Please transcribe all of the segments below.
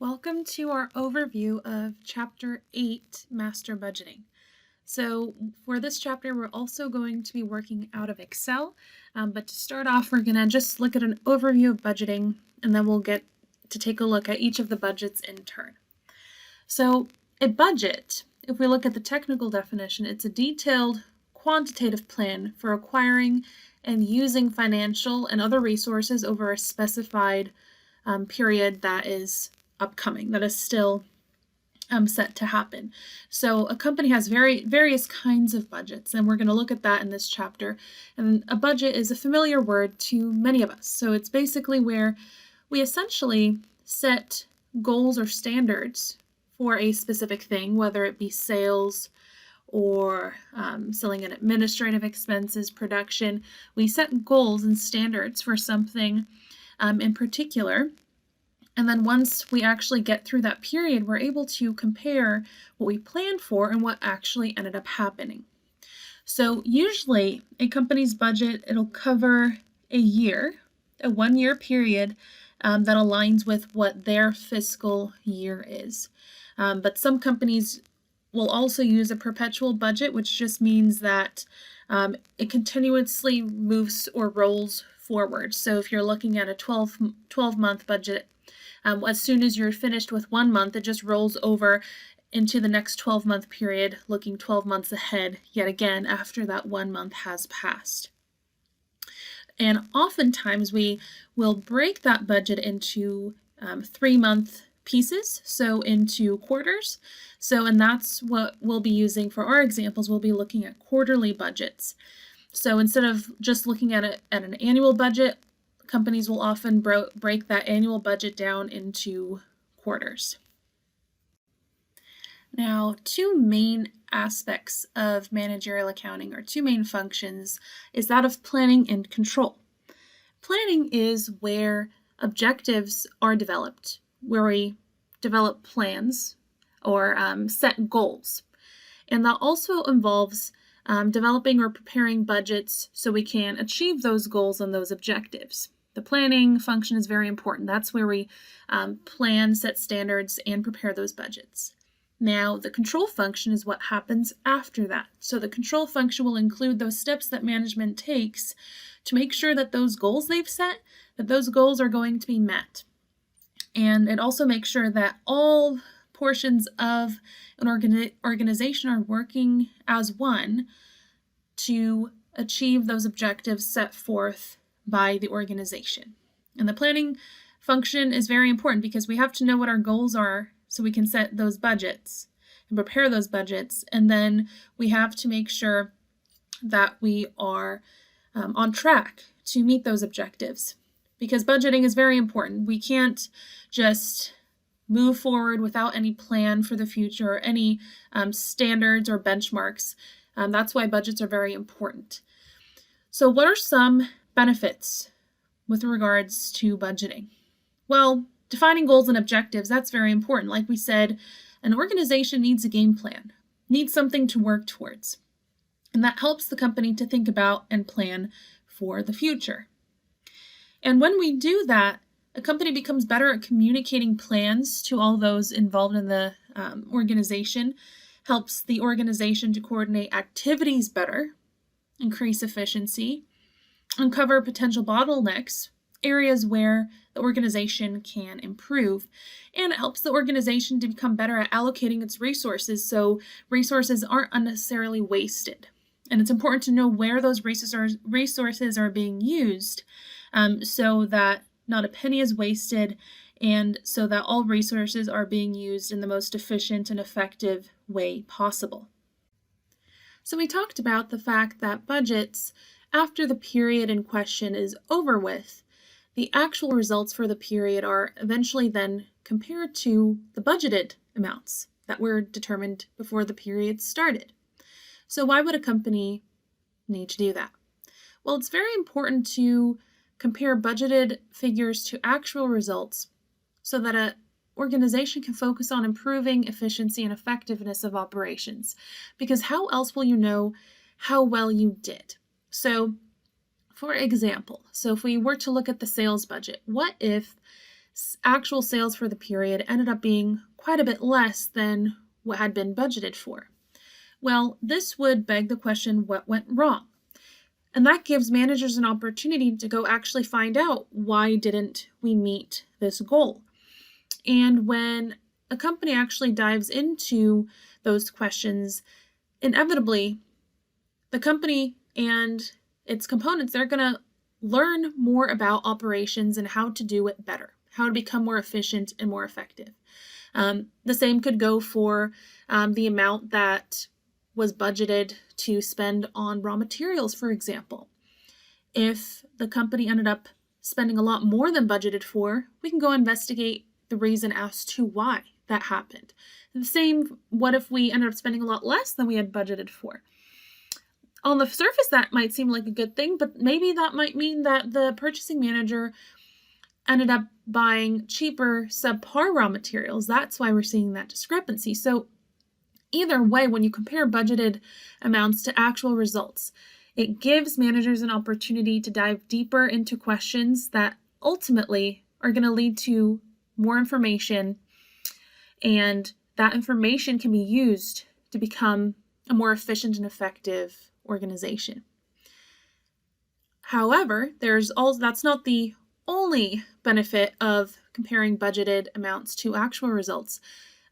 Welcome to our overview of Chapter 8, Master Budgeting. So for this chapter, we're also going to be working out of Excel, but to start off, we're going to just look at an overview of budgeting, and then we'll get to take a look at each of the budgets in turn. So a budget, if we look at the technical definition, it's a detailed quantitative plan for acquiring and using financial and other resources over a specified period that is upcoming, that is still set to happen. So a company has various kinds of budgets, and we're going to look at that in this chapter. And a budget is a familiar word to many of us. So it's basically where we essentially set goals or standards for a specific thing, whether it be sales or selling and administrative expenses, production. We set goals and standards for something in particular. And then once we actually get through that period, we're able to compare what we planned for and what actually ended up happening. So usually a company's budget, it'll cover a year, a 1-year period that aligns with what their fiscal year is. But some companies will also use a perpetual budget, which just means that it continuously moves or rolls forward. So if you're looking at a 12-month budget, as soon as you're finished with 1 month, it just rolls over into the next 12-month period, looking 12 months ahead, yet again, after that 1 month has passed. And oftentimes we will break that budget into 3-month pieces, so into quarters. And that's what we'll be using for our examples. We'll be looking at quarterly budgets. So instead of just looking at it at an annual budget, companies will often break that annual budget down into quarters. Now, two main aspects of managerial accounting, or two main functions, is that of planning and control. Planning is where objectives are developed, where we develop plans or set goals. And that also involves developing or preparing budgets so we can achieve those goals and those objectives. The planning function is very important. That's where we plan, set standards, and prepare those budgets. Now, the control function is what happens after that. So the control function will include those steps that management takes to make sure that those goals they've set, that those goals are going to be met. And it also makes sure that all portions of an organization are working as one to achieve those objectives set forth by the organization. And the planning function is very important because we have to know what our goals are so we can set those budgets and prepare those budgets. And then we have to make sure that we are on track to meet those objectives, because budgeting is very important. We can't just move forward without any plan for the future or any standards or benchmarks. That's why budgets are very important. So what are some benefits with regards to budgeting? Well, defining goals and objectives, that's very important. Like we said, an organization needs a game plan, needs something to work towards. And that helps the company to think about and plan for the future. And when we do that, a company becomes better at communicating plans to all those involved in the organization, helps the organization to coordinate activities better, increase efficiency, uncover potential bottlenecks, areas where the organization can improve, and it helps the organization to become better at allocating its resources so resources aren't unnecessarily wasted. And it's important to know where those resources are being used so that not a penny is wasted, and so that all resources are being used in the most efficient and effective way possible. So we talked about the fact that budgets, after the period in question is over with, the actual results for the period are eventually then compared to the budgeted amounts that were determined before the period started. So why would a company need to do that? Well, it's very important to compare budgeted figures to actual results so that an organization can focus on improving efficiency and effectiveness of operations. Because how else will you know how well you did? So, for example, if we were to look at the sales budget, what if actual sales for the period ended up being quite a bit less than what had been budgeted for. Well, this would beg the question, what went wrong? And that gives managers an opportunity to go actually find out, why didn't we meet this goal? And when a company actually dives into those questions, inevitably, the company and its components, they're going to learn more about operations and how to do it better, how to become more efficient and more effective. The same could go for the amount that was budgeted to spend on raw materials, for example. If the company ended up spending a lot more than budgeted for, we can go investigate the reason as to why that happened. The same, what if we ended up spending a lot less than we had budgeted for? On the surface, that might seem like a good thing, but maybe that might mean that the purchasing manager ended up buying cheaper, subpar raw materials. That's why we're seeing that discrepancy. So either way, when you compare budgeted amounts to actual results, it gives managers an opportunity to dive deeper into questions that ultimately are going to lead to more information, and that information can be used to become a more efficient and effective organization. However, that's not the only benefit of comparing budgeted amounts to actual results.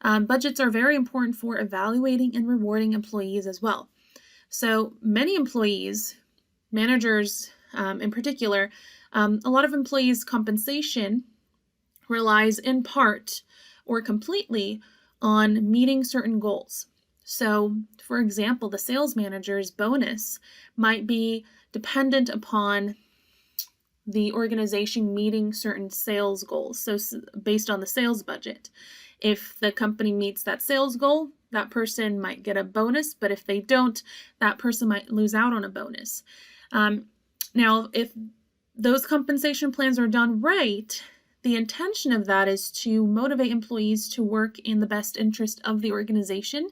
Budgets are very important for evaluating and rewarding employees as well. So many employees, managers in particular, a lot of employees' compensation relies in part or completely on meeting certain goals. So, for example, the sales manager's bonus might be dependent upon the organization meeting certain sales goals, so based on the sales budget. If the company meets that sales goal, that person might get a bonus, but if they don't, that person might lose out on a bonus. Now, if those compensation plans are done right, the intention of that is to motivate employees to work in the best interest of the organization.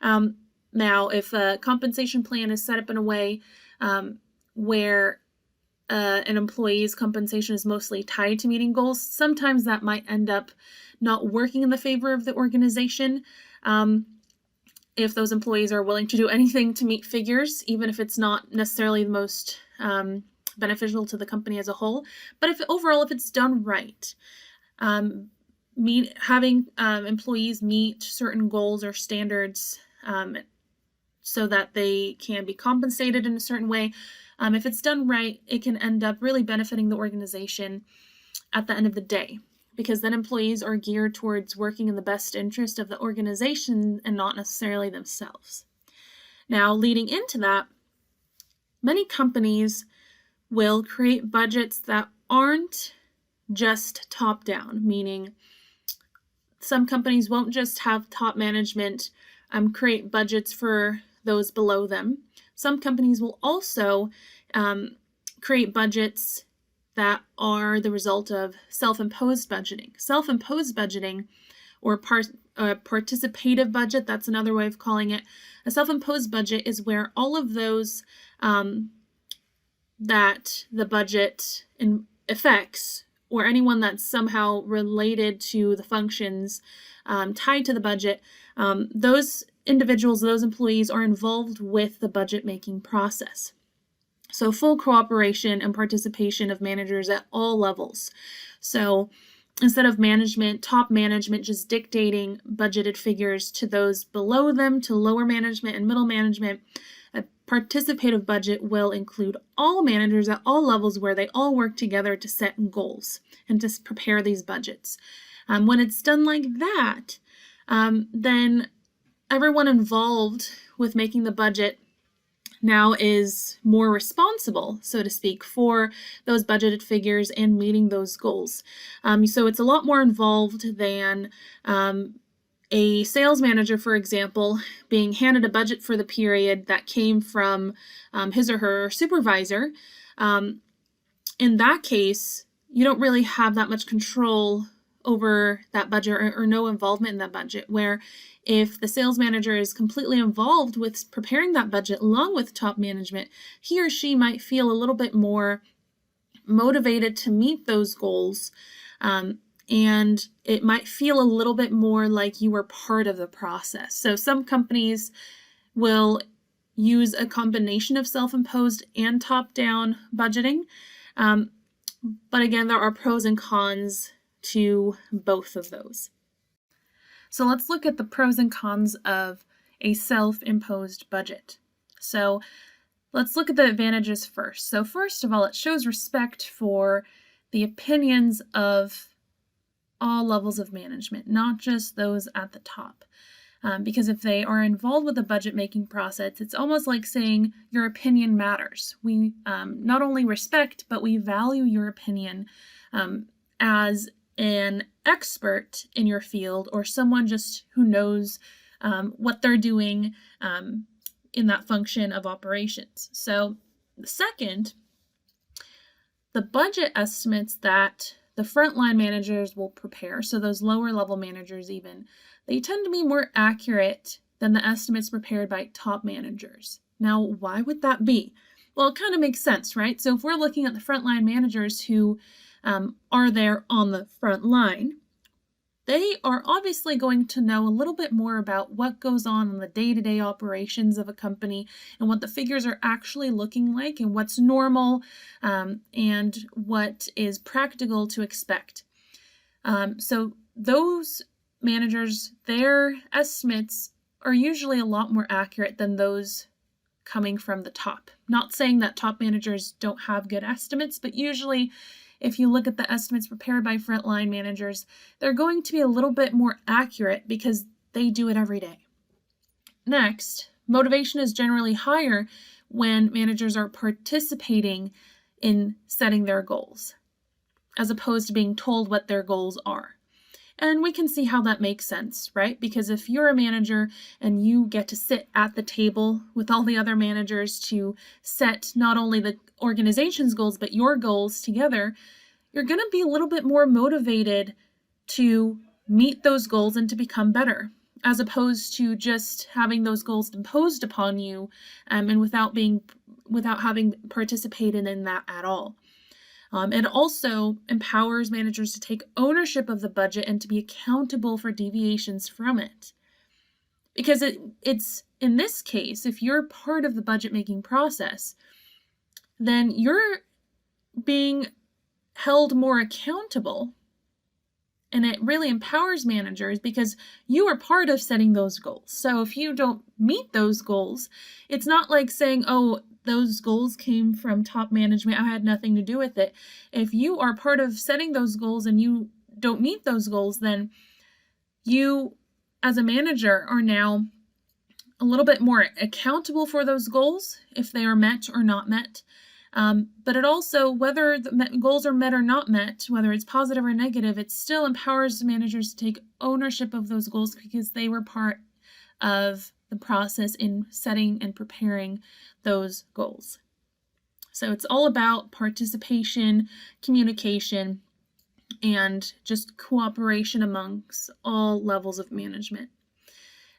Now, if a compensation plan is set up in a way where an employee's compensation is mostly tied to meeting goals, sometimes that might end up not working in the favor of the organization. If those employees are willing to do anything to meet figures, even if it's not necessarily the most beneficial to the company as a whole. But if it's done right, having employees meet certain goals or standards so that they can be compensated in a certain way, if it's done right, it can end up really benefiting the organization at the end of the day, because then employees are geared towards working in the best interest of the organization and not necessarily themselves. Now, leading into that, many companies will create budgets that aren't just top-down, meaning some companies won't just have top management create budgets for those below them. Some companies will also create budgets that are the result of self-imposed budgeting. Self-imposed budgeting, or participative budget, that's another way of calling it. A self-imposed budget is where all of those that the budget affects, or anyone that's somehow related to the functions tied to the budget, those individuals, those employees are involved with the budget-making process. So full cooperation and participation of managers at all levels. So instead of top management just dictating budgeted figures to those below them, to lower management and middle management, a participative budget will include all managers at all levels, where they all work together to set goals and to prepare these budgets. When it's done like that, then everyone involved with making the budget now is more responsible, so to speak, for those budgeted figures and meeting those goals. So it's a lot more involved than a sales manager, for example, being handed a budget for the period that came from his or her supervisor. In that case, you don't really have that much control over that budget, or no involvement in that budget, where if the sales manager is completely involved with preparing that budget along with top management, he or she might feel a little bit more motivated to meet those goals, and it might feel a little bit more like you were part of the process. So some companies will use a combination of self-imposed and top-down budgeting. But again, there are pros and cons to both of those. So let's look at the pros and cons of a self-imposed budget. So let's look at the advantages first. So first of all, it shows respect for the opinions of all levels of management, not just those at the top. Because if they are involved with the budget making process, it's almost like saying your opinion matters. We not only respect, but we value your opinion as an expert in your field or someone just who knows what they're doing in that function of operations. So second, the budget estimates that the frontline managers will prepare, so those lower level managers even, they tend to be more accurate than the estimates prepared by top managers. Now, why would that be? Well, it kind of makes sense, right? So if we're looking at the frontline managers who are there on the front line, they are obviously going to know a little bit more about what goes on in the day-to-day operations of a company and what the figures are actually looking like and what's normal and what is practical to expect. So those managers, their estimates are usually a lot more accurate than those coming from the top. Not saying that top managers don't have good estimates, but usually if you look at the estimates prepared by frontline managers, they're going to be a little bit more accurate because they do it every day. Next, motivation is generally higher when managers are participating in setting their goals, as opposed to being told what their goals are. And we can see how that makes sense, right? Because if you're a manager and you get to sit at the table with all the other managers to set not only the organization's goals, but your goals together, you're going to be a little bit more motivated to meet those goals and to become better, as opposed to just having those goals imposed upon you and without having participated in that at all. It also empowers managers to take ownership of the budget and to be accountable for deviations from it. Because it's in this case, if you're part of the budget making process, then you're being held more accountable, and it really empowers managers because you are part of setting those goals. So if you don't meet those goals, it's not like saying, oh, those goals came from top management, I had nothing to do with it. If you are part of setting those goals and you don't meet those goals, then you as a manager are now a little bit more accountable for those goals if they are met or not met. But it also, whether the goals are met or not met, whether it's positive or negative, it still empowers managers to take ownership of those goals because they were part of the process in setting and preparing those goals. So it's all about participation, communication, and just cooperation amongst all levels of management.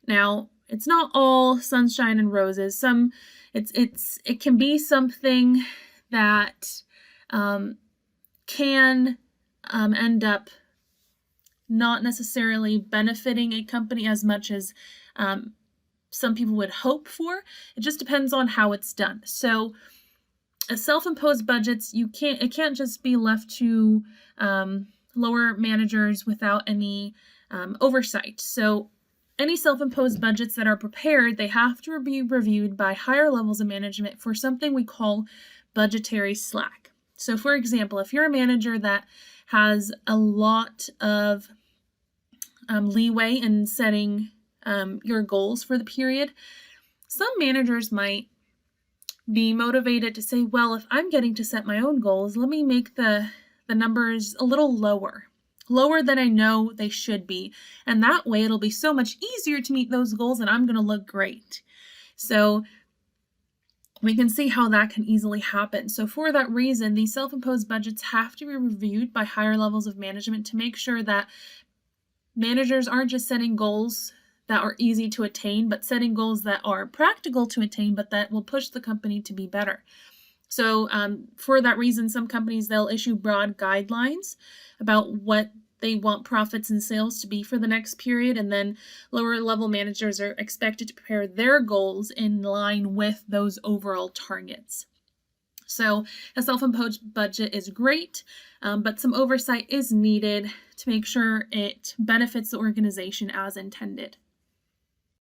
Now, it's not all sunshine and roses. It can be something that can end up not necessarily benefiting a company as much as some people would hope for. It just depends on how it's done. So self-imposed budgets, it can't just be left to lower managers without any oversight. So any self-imposed budgets that are prepared, they have to be reviewed by higher levels of management for something we call budgetary slack. So for example, if you're a manager that has a lot of leeway in setting your goals for the period, some managers might be motivated to say, well, if I'm getting to set my own goals, let me make the numbers a little lower than I know they should be. And that way it'll be so much easier to meet those goals and I'm going to look great. So we can see how that can easily happen. So for that reason, these self-imposed budgets have to be reviewed by higher levels of management to make sure that managers aren't just setting goals that are easy to attain, but setting goals that are practical to attain, but that will push the company to be better. So for that reason, some companies, they'll issue broad guidelines about what they want profits and sales to be for the next period, and then lower level managers are expected to prepare their goals in line with those overall targets. So a self-imposed budget is great, but some oversight is needed to make sure it benefits the organization as intended.